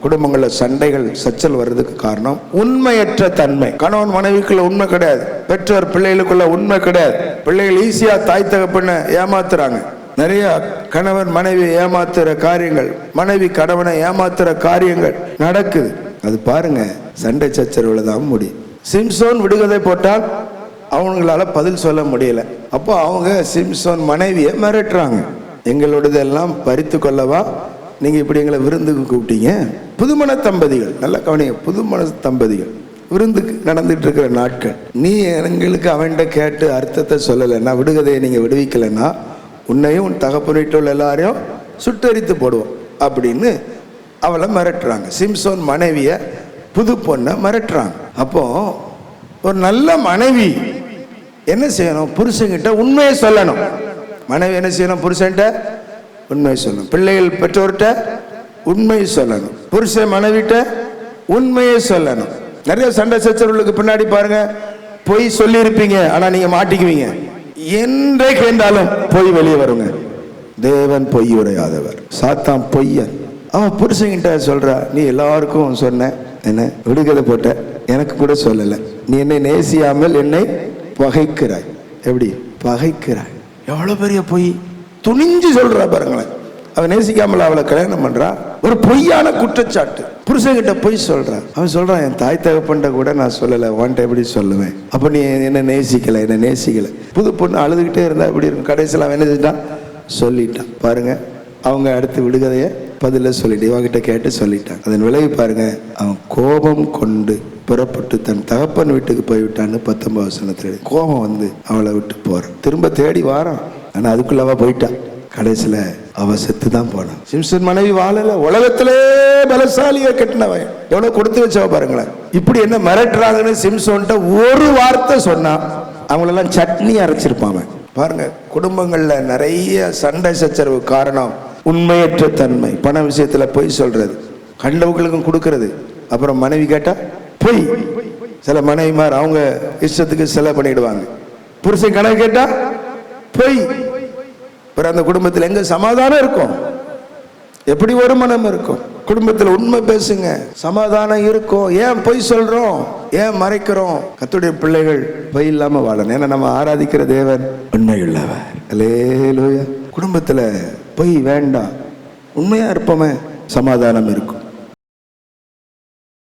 குடும்பங்களில் சண்டைகள் சச்சல் வர்றதுக்கு காரணம் உண்மையற்ற தன்மை. கணவன் மனைவிக்குள்ள உண்மை கிடையாது, பெற்றோர் பிள்ளைகளுக்குள்ள உண்மை கிடையாது. பிள்ளைகள் ஈஸியா தாய் தகப்பனை ஏமாத்துறாங்க. நிறைய கணவன் மனைவி ஏமாத்துற காரியங்கள், மனைவி கணவனை ஏமாத்துற காரியங்கள் நடக்குது. அது பாருங்க, சண்டை சச்சரவுல தான் முடியும். சிம்சோன் விடுகதை போட்டால் அவங்களால பதில் சொல்ல முடியல. அப்போ அவங்க சிம்சோன் மனைவியை மிரட்டுறாங்க. எங்களோடதெல்லாம் பறித்து கொள்ளவா நீங்க இப்படி எங்களை விருந்துக்கு கூப்பிட்டீங்க? புதுமண தம்பதிகள், நல்லா கவனிங்க, புதுமண தம்பதிகள் விருந்துக்கு நடந்துட்டு இருக்கிற நாட்கள். நீ எங்களுக்கு அவன்கிட்ட கேட்டு அர்த்தத்தை சொல்லலைன்னா, விடுகதையை நீங்க விடுவிக்கலைன்னா உன்னையும் உன் தகப்பன் வீட்டில் உள்ள எல்லாரையும் சுட்டரித்து போடுவோம் அப்படின்னு அவளை மிரட்டுறாங்க. சிம்சோன் மனைவிய புது பொண்ணை மிரட்டுறாங்க. அப்போ ஒரு நல்ல மனைவி என்ன செய்யணும்? புருஷன்கிட்ட உண்மையை சொல்லணும். மனைவி என்ன செய்யணும்? புருஷன்கிட்ட உண்மை சொல்லணும். பிள்ளைகள் பெற்றோர்கிட்ட உண்மை சொல்லணும். புருஷன் மனைவிட்ட உண்மையை சொல்லணும். நிறைய சண்டை சச்சரவுகளுக்கு பின்னாடி பாருங்க, பொய் சொல்லி இருப்பீங்க, ஆனா நீங்க மாட்டிக்குவீங்க. என்றைக்கு என்றாலும் பொய் வெளியே வருங்க. தேவன் பொய் உரையாதவர், சாத்தான் பொய்யன். அவன் புருஷன்கிட்ட சொல்றா, நீ எல்லாருக்கும் சொன்ன, என்ன விடுகதை போட்ட, எனக்கு கூட சொல்லல. நீ என்னை நேசியாமல் என்னை பகைக்கிறாய். எப்படி பகைக்கிறாய்? எவ்வளவு பெரிய பொய்! துணிஞ்சு சொல்றா பாருங்களேன். அவன் நேசிக்காமல் அவளை கல்யாணம் பண்றா. ஒரு பொய்யான குற்றச்சாட்டு. புருஷன்கிட்ட பொய் சொல்றான். அவன் சொல்றான், என் தாய் தகப்பன்ட்ட கூட நான் சொல்லல, உன்ட்ட எப்படி சொல்லுவேன்? அப்ப நீ என்ன நேசிக்கல, என்ன நேசிக்கல. புது பொண்ணு அழுதுகிட்டே இருந்தா எப்படி இருக்கும்? கடைசியில் அவன் என்ன செஞ்சான்? சொல்லிட்டான். பாருங்க, அவங்க அடுத்து விடுகதைய பதில சொல்லிட்டு இவங்கிட்ட கேட்டு சொல்லிட்டான். அதன் விளைவு பாருங்க, அவன் கோபம் கொண்டு புறப்பட்டு தன் தகப்பன் வீட்டுக்கு போய்விட்டான்னு 19 வசனத்துல கோபம் வந்து அவளை விட்டு போறான். திரும்ப தேடி வாரான், ஆனா அதுக்குள்ள அவ போயிட்டான். கடைசியில அவ செத்து தான் போனான். சிம்சன் மனைவி வாழல. உலகத்திலே பலசாலியை கட்டினவன், எவ்வளவு கொடுத்து வச்சவ பாருங்களேன். இப்படி என்ன மிரட்டுறாங்கன்னு சிம்சோன்ட்ட ஒரு வார்த்தை சொன்னா அவங்களெல்லாம் சட்னி அரைச்சிருப்பாங்க. பாருங்க, குடும்பங்கள்ல நிறைய சண்டை சச்சரவு காரணம் உண்மையற்ற தன்மை. பண விஷயத்துல பொய் சொல்றது, கண்டவங்களுக்கும் கொடுக்கறது. அப்புறம் மனைவி கேட்டா பொய். சில மனைவிமார் அவங்க இஷ்டத்துக்கு செலவு பண்ணிடுவாங்க. புருஷன் கனவு கேட்டா பொய். அந்த குடும்பத்தில் எங்க சமாதானம் இருக்கும்? எப்படி ஒரு மனம் இருக்கும்? குடும்பத்தில் உண்மை பேசுங்க, சமாதானம் இருக்கும். ஏன் பொய் சொல்றோம்? ஏன் மறைக்கிறோம்? கர்த்தருடைய பிள்ளைகள் பொய் இல்லாம வாழணும். ஏன்னா நம்ம ஆராதிக்கிற தேவன் உண்மையுள்ளவர். அல்லேலூயா. குடும்பத்துல பொய் வேண்டாம். உண்மையா இருப்போமே, சமாதானம் இருக்கும்.